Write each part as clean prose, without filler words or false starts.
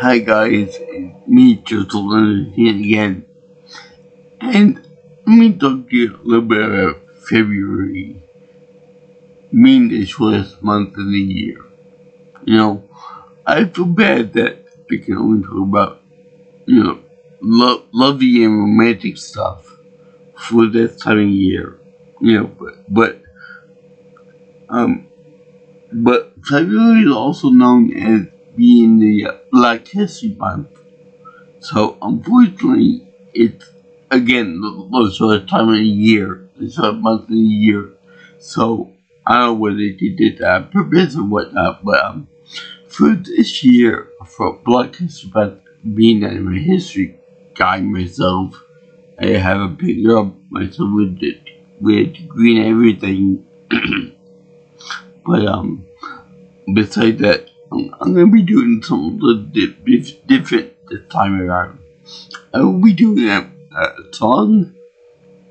Hi guys, it's me Turtle here again, and let me talk to you a little bit about February, being the shortest month of the year. I feel bad that I can only talk about, lovey and romantic stuff for this time of year. Um, but February is also known as being the Black History Month. So unfortunately, it's again the short time of the year, the short month of the year. So I don't know whether they did that on purpose or whatnot, but for this year, for Black History Month, being that I'm a history guy myself, I have a picture of myself with degree and everything. But besides that, I'm gonna be doing something a little different this time around. I will be doing a song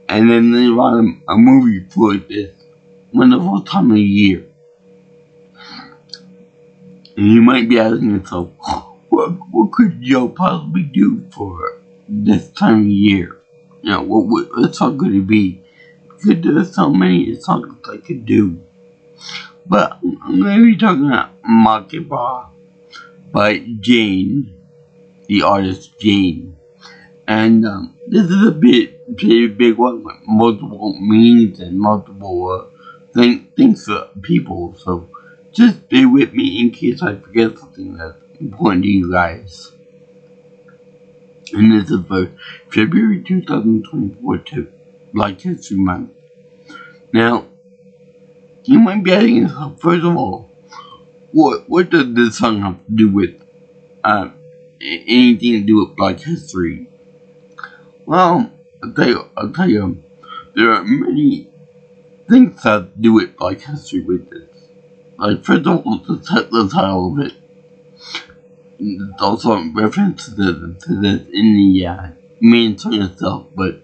and then later on a movie for this wonderful time of year. And you might be asking yourself, what could Joe possibly do for this time of year? What song could it be? Because there's so many songs I could do. But I'm going to be talking about Makeba by Jain, the artist Jain. And this is a pretty big one with multiple meanings and multiple things for people. So just bear with me in case I forget something that's important to you guys. And this is for February 2024 to Black History Month. Now, you might be asking yourself, first of all, what does this song have to do with anything to do with Black history? Well, I'll tell you, there are many things that have to do with Black history with this. Like, first of all, the title of it. There's also a reference to this in the main song itself, but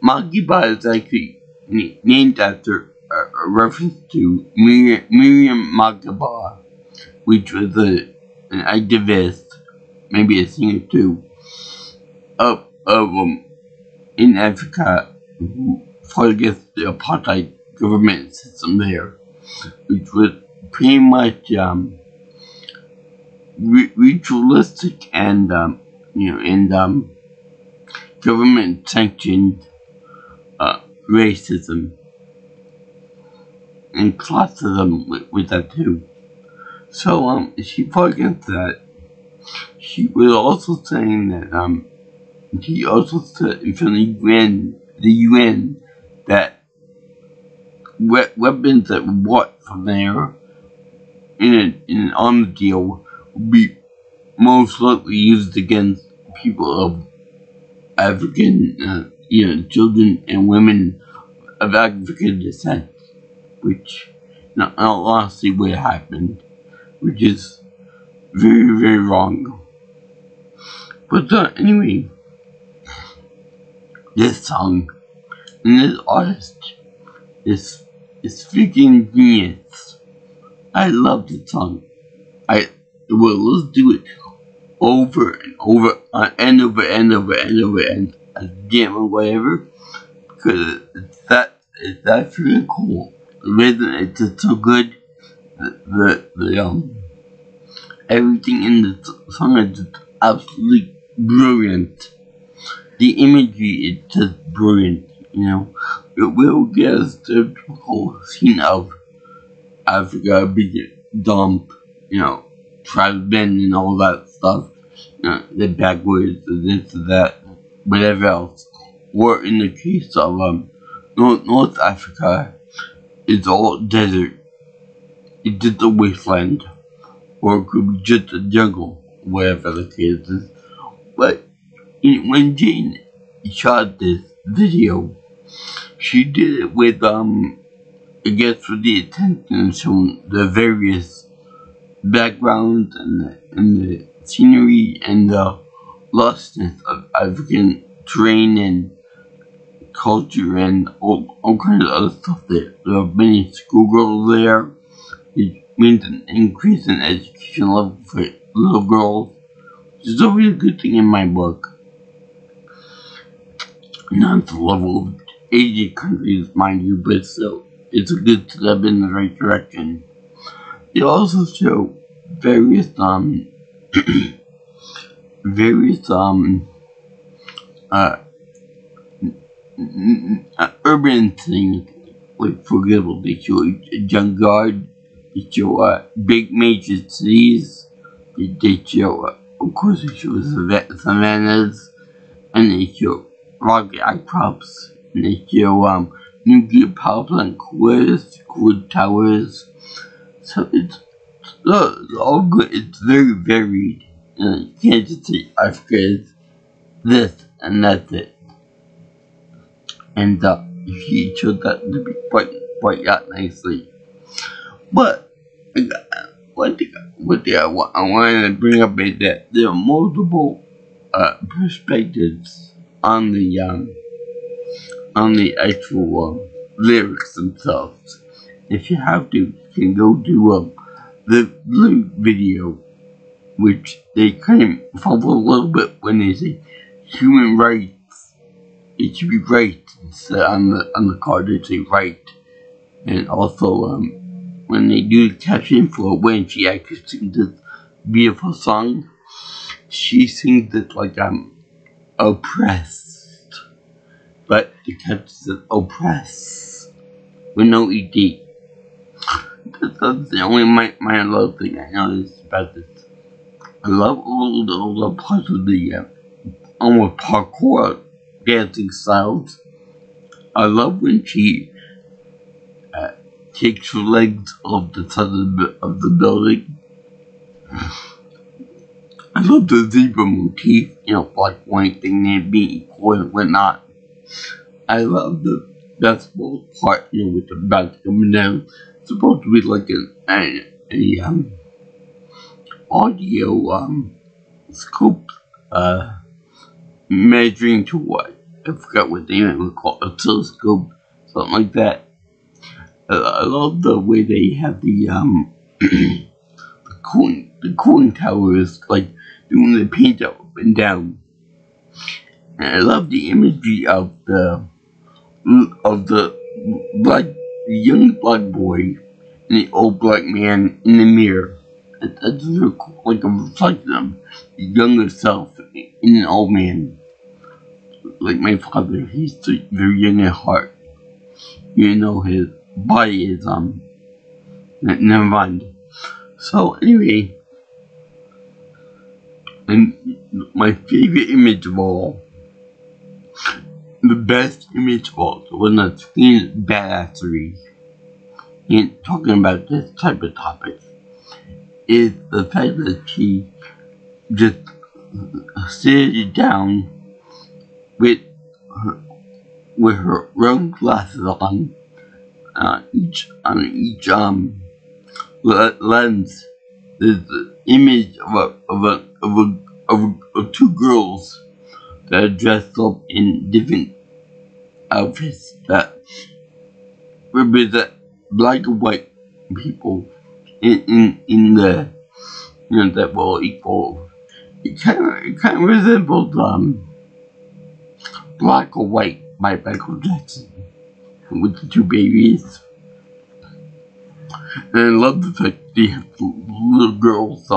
Makeba is actually named after a reference to Miriam Makeba, which was an activist, maybe a singer too, of in Africa who fought against the apartheid government system there, which was pretty much ritualistic and government sanctioned racism and classism with that too. So she fought against that. She was also saying that he also said in front of the UN that weapons that were bought from there in an arms deal would be most likely used against people of African, children and women of African descent, which, in all honesty, would have happened, which is very, very wrong. But anyway, this song and this artist is freaking genius. I love this song. Let's do it over and over and over again or whatever, because it's that freaking cool. The rhythm is just so good. Everything in the song is just absolutely brilliant. The imagery is just brilliant. It will get us the whole scene of Africa being dumped, tribesmen and all that stuff, the backwards, this, that, whatever else. Or in the case of North Africa, it's all desert. It's just a wasteland. Or it could be just a jungle, whatever the case is. But when Jain shot this video, she did it with, I guess, for the attention of showing the various backgrounds and the scenery and the lostness of African terrain and culture and all kinds of other stuff there. There are many schoolgirls there. It means an increase in education level for little girls. It's always a good thing in my book. Not the level of Asian countries, mind you, but still, it's a good step in the right direction. They also show various various uh, urban things. Like, for example, they show a junkyard, they show big major cities, they show, of course, they show savannas, and they show rocky outcrops, and they show nuclear power plant cooler towers. So it's all good. It's very varied. You can't just say Africa is this and that's it. And he showed that to be quite out nicely. But one thing I wanted to bring up is that there are multiple perspectives on the actual lyrics themselves. If you have to, you can go to the blue video, which they kind of fumble a little bit when they say human rights. It should be right instead on the card they say right. And also when they do the caption for when she actually sings this beautiful song, she sings it like oppressed. But the caption says oppress with no ED. That's the only minor love thing I noticed about this. I love all the parts of the almost parkour dancing styles. I love when she takes her legs off the side of the building. I love the zebra motif, black white thing they be equal and whatnot. I love the basketball part, with the back coming down. It's supposed to be like an audio scope measuring to what? I forgot what they would call it, a telescope, something like that. I love the way they have the cooling towers, like doing the paint up and down. And I love the imagery of the young black boy and the old black man in the mirror. That's really cool, like a reflection of the younger self in an old man. Like my father, he's very young at heart. His body is never mind. So anyway, and my favorite image of all, the best image of all, so when I've seen badassery and talking about this type of topic, is the fact that she just sits down with her round glasses on each lens. There's the image of two girls that are dressed up in different outfits that represent black and white people in the that will equal. It kind of resembles Black or White by Michael Jackson with the two babies. And I love the fact they have the little girls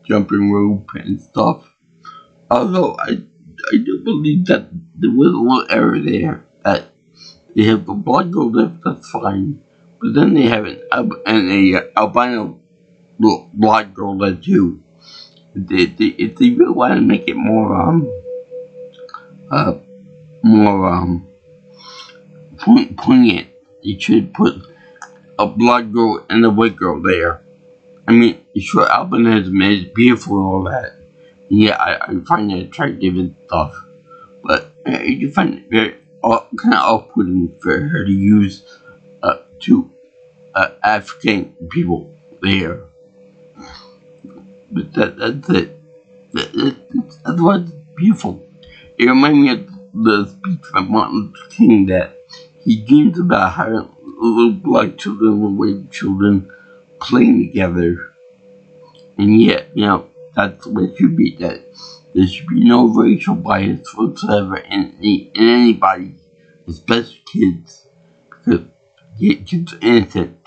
jumping rope and stuff. Although I do believe that there was a little error there, that they have the black girl lift, that's fine. But then they have an albino black girl there too. If they really want to make it more poignant, they should put a black girl and a white girl there. I mean, sure, albinism is beautiful and all that. Yeah, I find it attractive and stuff. But I do find it very kind of off-putting for her to use two African people there. But that's it. That's what's beautiful. It reminds me of the speech from Martin Luther King that he dreams about how little black children and white children playing together. And yet, that's the way it should be. That there should be no racial bias whatsoever in anybody, especially kids, because kids are innocent.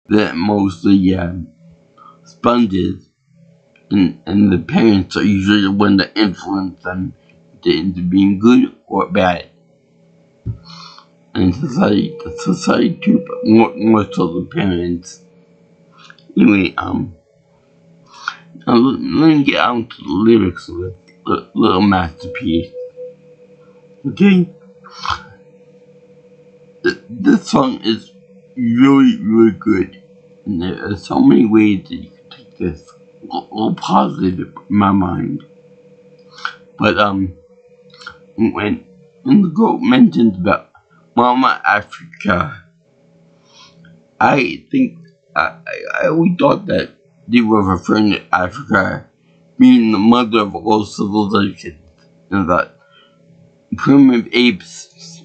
They're mostly sponges, and the parents are usually the one that influence them into being good or bad. And society too, but more so the parents. Anyway, now let me get on to the lyrics of this little masterpiece. Okay? This song is really good. And there are so many ways that you can take this all positive in my mind. But when the girl mentions about Mama Africa, I think I always thought that they were referring to Africa being the mother of all civilizations, and that primitive apes,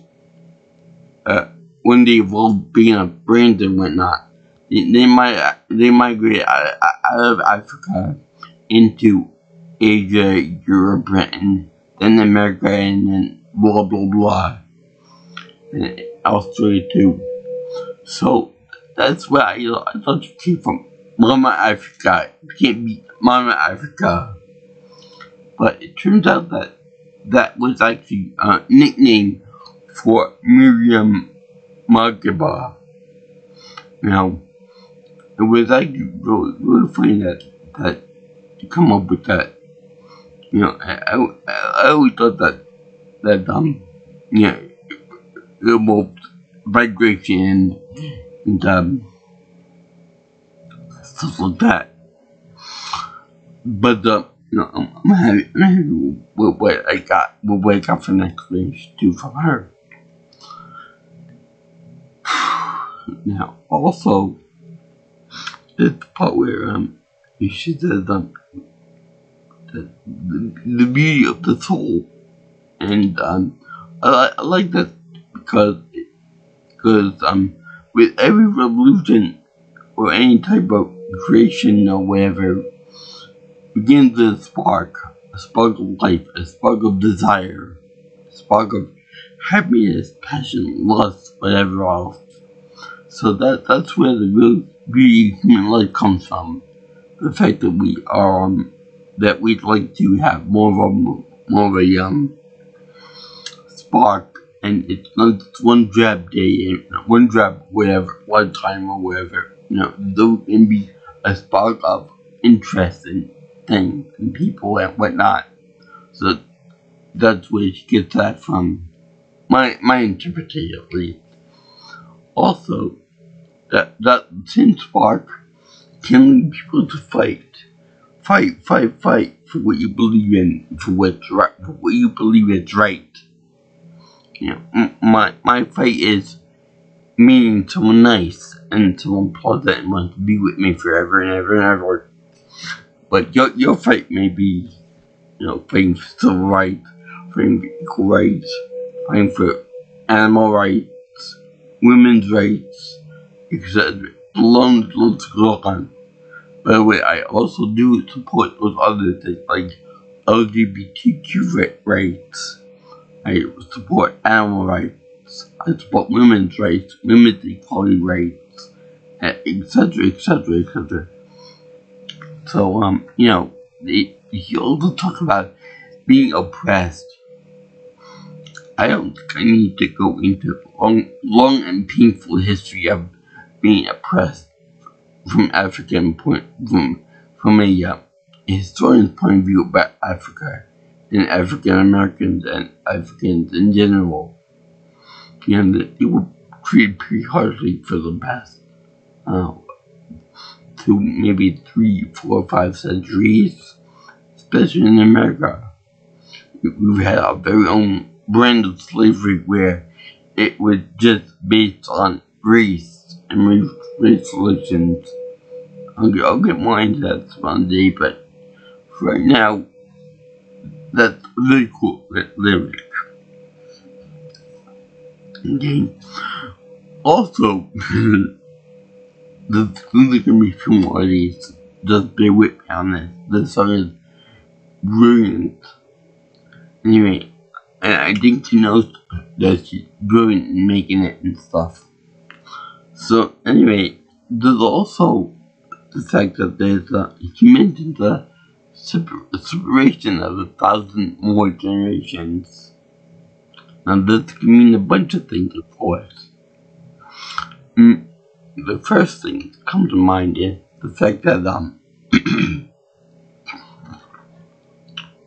when they evolved being a brains and whatnot, they migrated out of Africa into Asia, Europe, and then America, and then blah blah blah, and Australia too. So that's where I thought you came from. Mama Africa. You can't beat Mama Africa. But it turns out that was actually a nickname for Miriam Makeba. Now, it was actually really funny that to come up with that. You know, I always thought that it involved migration and stuff like that. But I'm happy with what I got from the explanation too from her. Now, also, there's the part where she says the beauty of the soul, and I like that because with every revolution or any type of creation or whatever begins with a spark of life, a spark of desire, a spark of happiness, passion, lust, whatever else. So that's where the real beauty of human life comes from. The fact that we are that we'd like to have more of a spark, and it's not just one drab day and one drab whatever, one time or whatever. There can be a spark of interest in things and people and whatnot. So that's where she gets that from. My interpretation, at least. Also, that same spark can lead people to fight for what you believe in, for what's right, for what you believe is right. My fight is meeting someone nice and someone pleasant and wants to be with me forever and ever and ever. But your fight may be, fighting for civil rights, fighting for equal rights, fighting for animal rights, women's rights, etc. Long list goes on. By the way, I also do support those other things like LGBTQ rights. I support animal rights. I support women's rights, women's equality rights, etc., etc., etc. So, you also talk about being oppressed. I don't think I need to go into long and painful history of being oppressed from African from a historian's point of view about Africa and African Americans and Africans in general. They were treated pretty harshly for the past 2, maybe 3, 4, 5 centuries, especially in America. We've had our very own brand of slavery where it was just based on race and race relations. I'll get more into that someday, but for right now, that's a really cool lyric. Okay. Also, there's going to be 2 more of these. Just bear with me. on this. This song is brilliant. Anyway, and I think she knows that she's brilliant in making it and stuff. So anyway, there's also the fact that he mentioned the separation of 1,000 more generations. Now this can mean a bunch of things, of course. The first thing that comes to mind is the fact that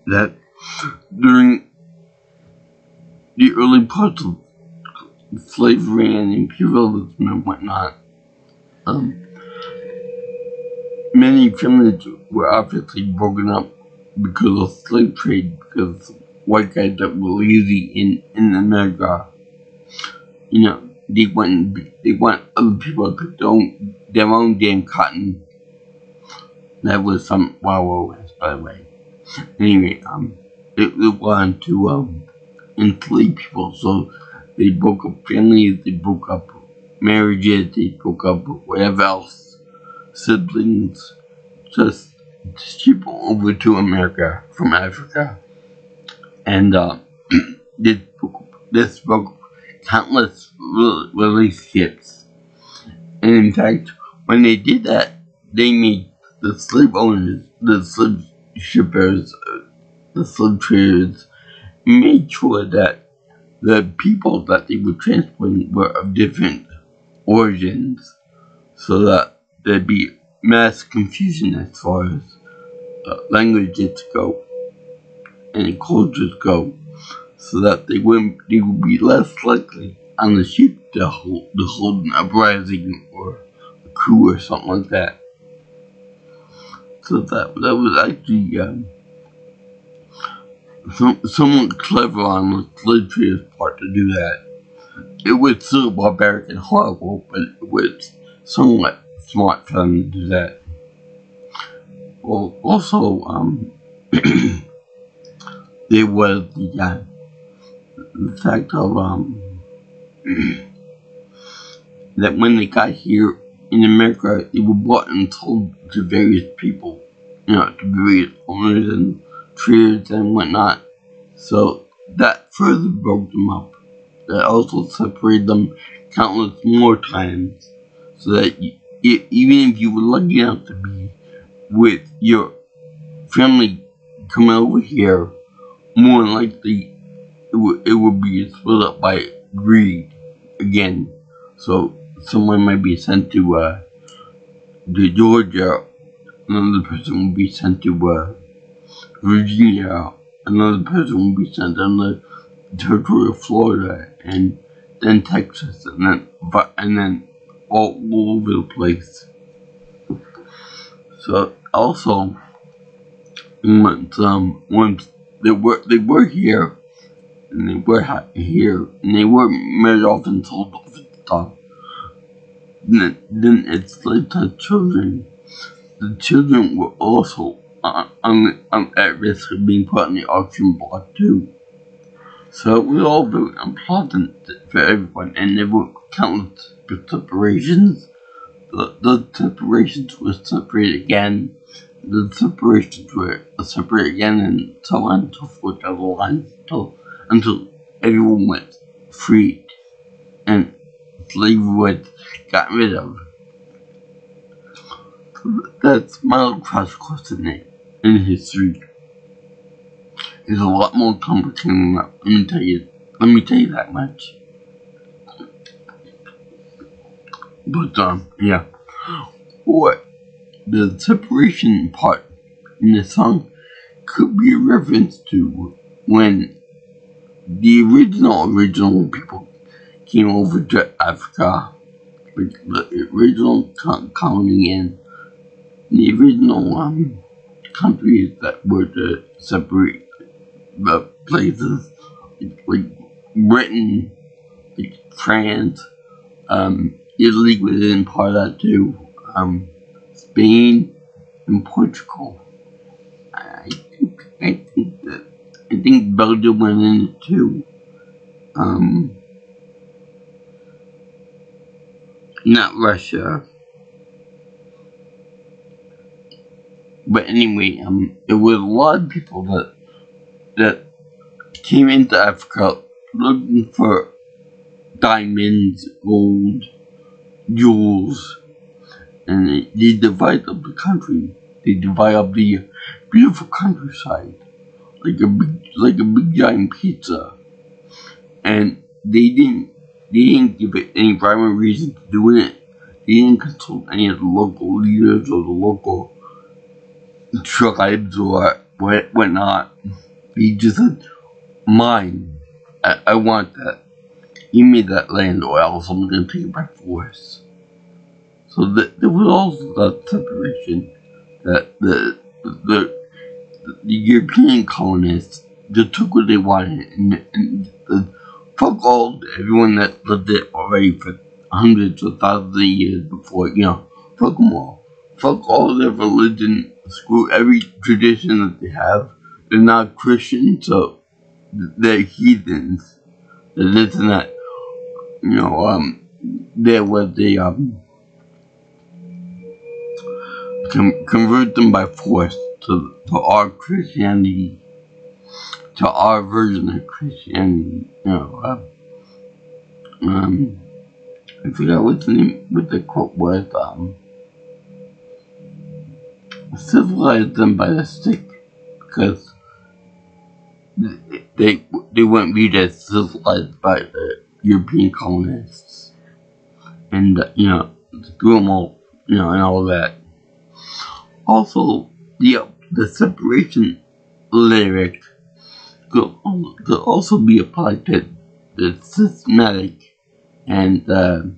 that during the early parts of slavery and imperialism and whatnot, many families were obviously broken up because of slave trade, because white guys that were lazy in America, they want other people to pick their own damn cotton. That was some Wild West, by the way. Anyway, they wanted to enslave people, so they broke up families, they broke up marriages, they broke up whatever else, siblings, just ship them over to America from Africa. And this broke countless relationships. And in fact, when they did that, they made the slave owners, the slave shippers, the slave traders, made sure that the people that they were transporting were of different origins, so that there'd be mass confusion as far as languages go and cultures go, so that they would be less likely on the ship to hold an uprising or a coup or something like that. So that was actually somewhat clever on the slave traders' part to do that. It was still barbaric and horrible, but it was somewhat smart for them to do that. Well, also, there was the fact of that when they got here in America, they were bought and sold to various people, to various owners and traders and whatnot. So that further broke them up. That also separated them countless more times, so that even if you were lucky enough to be with your family coming over here, more than likely it would be split up by greed again. So someone might be sent to Georgia, another person will be sent to Virginia, another person will be sent on the territory of Florida, and then Texas, and then all over the place. So also, once they were here, and they were married off and sold off and stuff, then it's like the children. The children were also at risk of being put on the auction block too. So it was all very unpleasant for everyone, and there were countless separations. The separations were separated again. The separations were separated again, and so on and so forth down the line until everyone was freed and slavery was got rid of. That's my crash course in history. It's a lot more complicated than that. Let me tell you that much. But yeah. What the separation part in the song could be a reference to when the original people came over to Africa, like the original colony and the original countries that were to separate the places, like Britain, like France, Italy was in part of that too, Spain and Portugal. I think Belgium went in it too. Not Russia. But anyway, there was a lot of people that came into Africa looking for diamonds, gold, jewels, and they divide up the country. They divide up the beautiful countryside like a big giant pizza, and they didn't give it any rhyme or reason to doing it. They didn't consult any of the local leaders or the local tribes or whatnot. They just said, "Mine. I want that. Give me that land, or else I'm gonna take it by force." So there was also that separation that the European colonists just took what they wanted and fuck all everyone that lived there already for hundreds or thousands of years before, fuck them all. Fuck all their religion, screw every tradition that they have. They're not Christians, so they're heathens. They're this and that. There was they convert them by force to our Christianity, to our version of Christianity. I forgot what the quote was. Civilize them by the stick, because they weren't viewed as civilized by the European colonists, and screw them all, and all that. Also, the separation lyric could also be applied to the systematic and the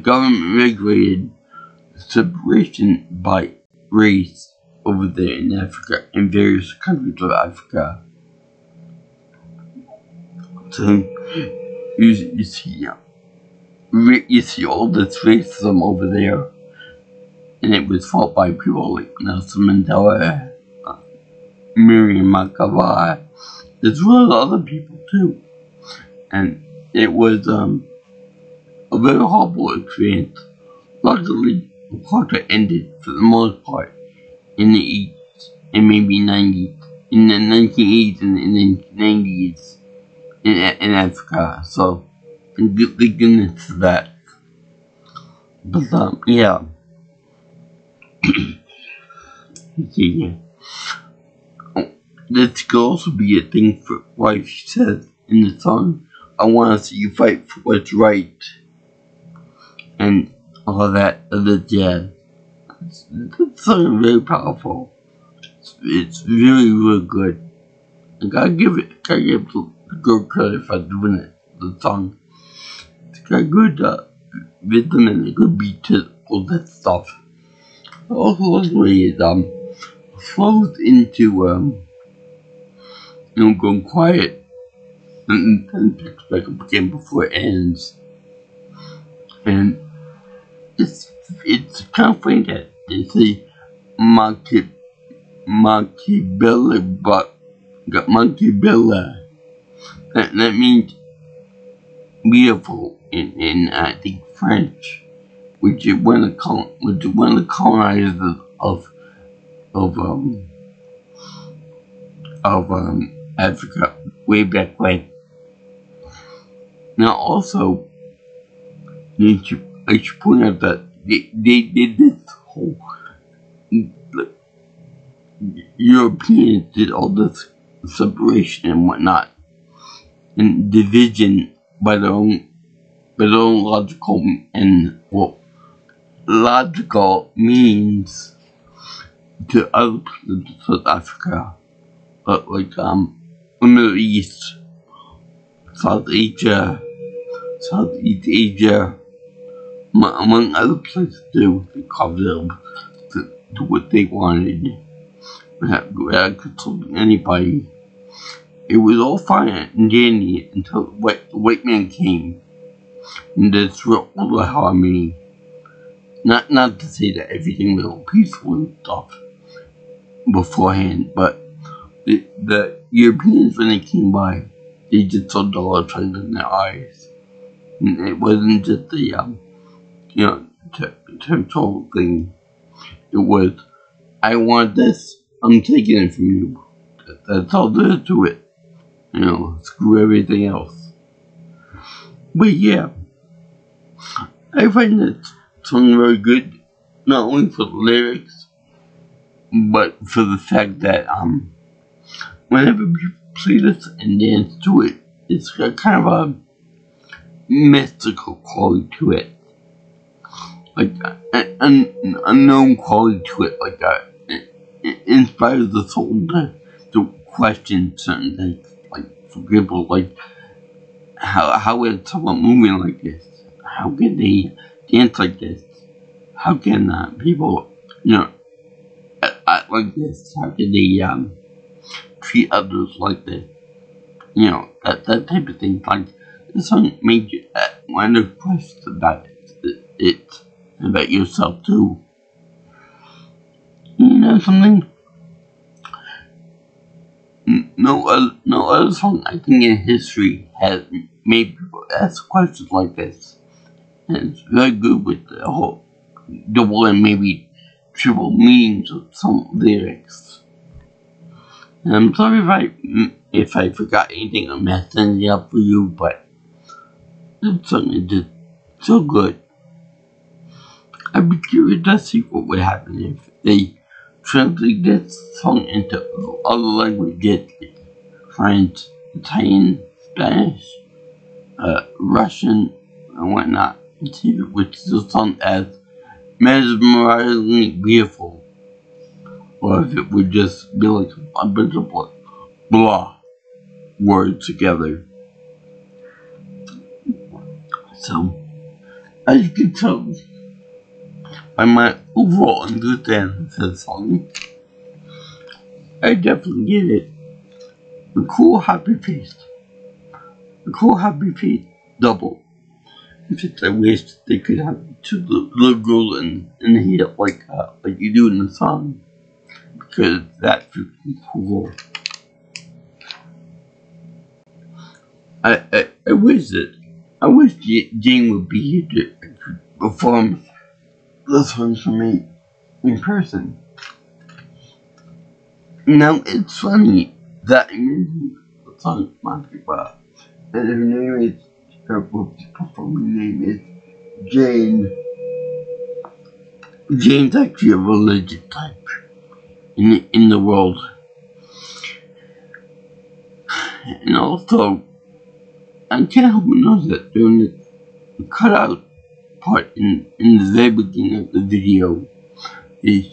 government regulated separation by race over there in Africa, in various countries of Africa. So you see all this racism over there, and it was fought by people like Nelson Mandela, Makeba, as well as other people too. And it was a very horrible experience. Luckily, the apartheid ended for the most part in the 80s and maybe 90s, in the 1980s and the 90s in Africa. So, thank goodness for that. But yeah. See, this could also be a thing for why she says in the song, "I want to see you fight for what's right," and all that other jazz. It's something very powerful. It's really, really good. I gotta give the girl credit for doing it. The song, it's got good rhythm and a good beat to all that stuff. Also, the way it flows into going quiet and then picks back up again before it ends. And it's kind of funny that they say Makeba, but got Makeba. That means beautiful in I think French, which is one of the colonizers of Africa way back when. Now also, I should point out that they did this whole Europeans did all this separation and whatnot and division by their own logical logical means to other places of South Africa, but like the Middle East, Southeast Asia, among other places too. They carved it up to what they wanted without consulting anybody. It was all fine and dandy until the white man came and disrupted all the harmony. Not to say that everything was all peaceful and stuff beforehand, but the Europeans, when they came by, they just saw dollar signs in their eyes. And it wasn't just the you know, total thing. It was, I want this, I'm taking it from you. That's all there is to it. You know, screw everything else. But yeah, I find that song very good, not only for the lyrics, but for the fact that whenever people play this and dance to it, it's got kind of a mystical quality to it, like an unknown quality to it, like it inspires the soul to question certain things. Like, for example, like how is someone moving like this? How can they dance like this? How can people, you know, act like this? How can they treat others like this? You know, that type of thing. Like, this song made you wonder questions about it, about yourself too. You know something? No other song I think in history has made people ask questions like this. And it's very good with the whole double and maybe triple meanings of some lyrics. And I'm sorry if I forgot anything or messed anything up for you, but that song is just so good. I'd be curious to see what would happen if they translate this song into other languages, like French, Italian, Spanish, Russian, and whatnot, which still sounds as mesmerizingly beautiful, or if it would just be like a bunch of blah words together. So, as you can tell by my overall understanding of the song, I definitely get it. The cool happy face. The cool happy face double. In fact, I wish they could have two little girls and hit it like you do in the song, because that's freaking cool. I wish Jain would be here to perform the song for me in person. Now, it's funny that I mentioned the song Makeba, and her performing name is Jain. Jain's actually a religious type in the world. And also, I can't help but notice that during the cutout part in the very beginning of the video, it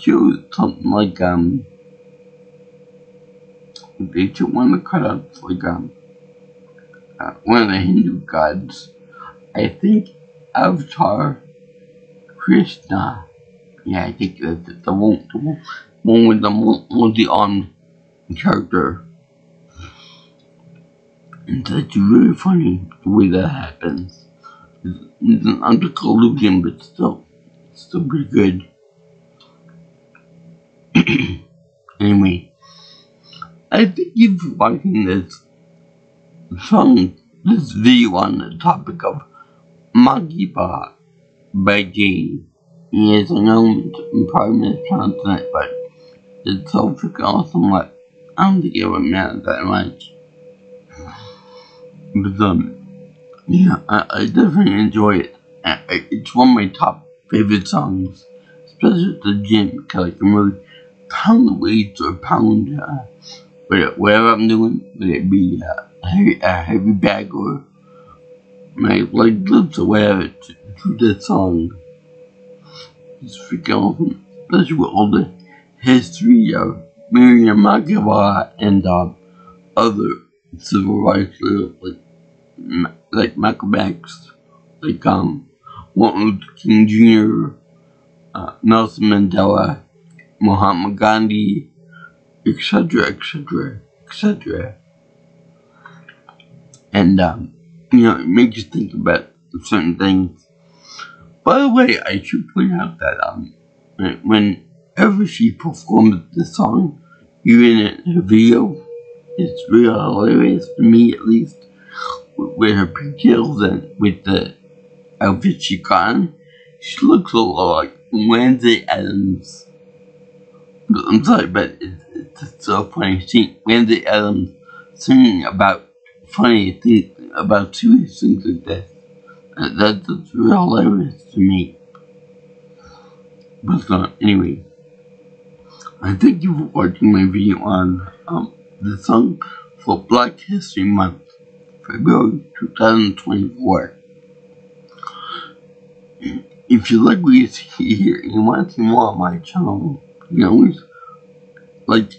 shows something like they took one of the cutouts like one of the Hindu gods. I think Avatar Krishna. Yeah, I think that's it. The one with the multi-armed character. And that's really funny the way that happens. It's an optical illusion, but still pretty good. Anyway, I thank you for watching this video on the topic of Makeba by Jain. Yes, I know I'm probably mispronouncing it, but it's so freaking awesome that I don't think it would matter that much. But yeah, I definitely enjoy it. It's one of my top favorite songs, especially at the gym, because I can really pound the weights or pound whatever I'm doing, whether it be a heavy bag or my leg lifts or whatever, to this song. It's freaking awesome, especially with all the history of Miriam Makeba and other civil rights leaders like Malcolm X, like Martin Luther King Jr., Nelson Mandela, Muhammad Gandhi, etc., etc., etc. And you know, it makes you think about certain things. By the way, I should point out that whenever she performs the song, even in her video, it's real hilarious to me, at least, with her pigtails and with the outfit she got on. She looks a lot like Wednesday Addams. I'm sorry, but it's so funny seeing Wednesday Addams singing about funny things, about serious things like that. That's real hilarious to me. But anyway, I thank you for watching my video on the song for Black History Month, February 2024. If you like what you see here and you want to see more on my channel, you can always like,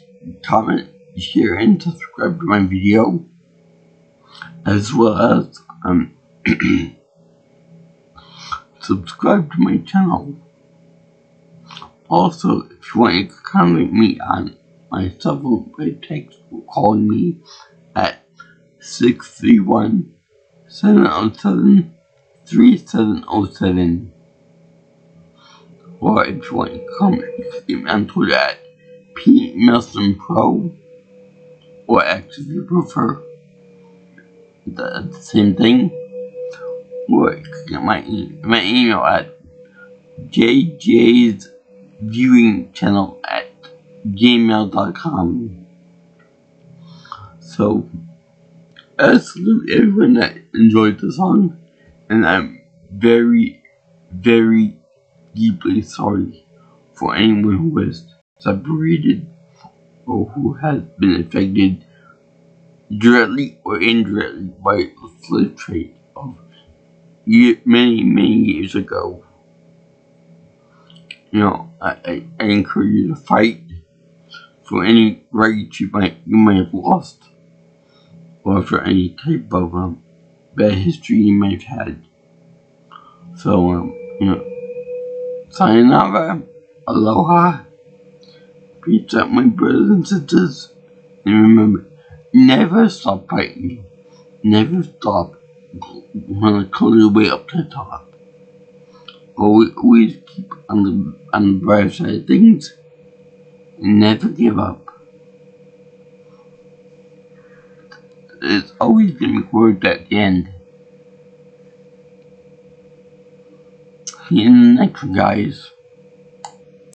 comment, share, and subscribe to my video, as well as subscribe to my channel. Also, if you want, you can contact me on my cell phone by text or calling me at 631-707-3707. Or if you want, you can comment, you can get me on Twitter at PMelsonPro, or X if you prefer. The same thing. Or you can get my email at jjsviewingchannel@gmail.com. So, I salute everyone that enjoyed the song, and I'm very, very deeply sorry for anyone who was separated or who has been affected directly or indirectly by the slave trade of many, many years ago. You know, I encourage you to fight for any rights you might have lost, or for any type of bad history you might have had. So, sayonara, aloha, peace out, my brothers and sisters, and remember, never stop fighting. Never stop when I call your way up to the top. Always keep on the bright side of things, and never give up. It's always gonna be worth at the end. See you in the next one, guys.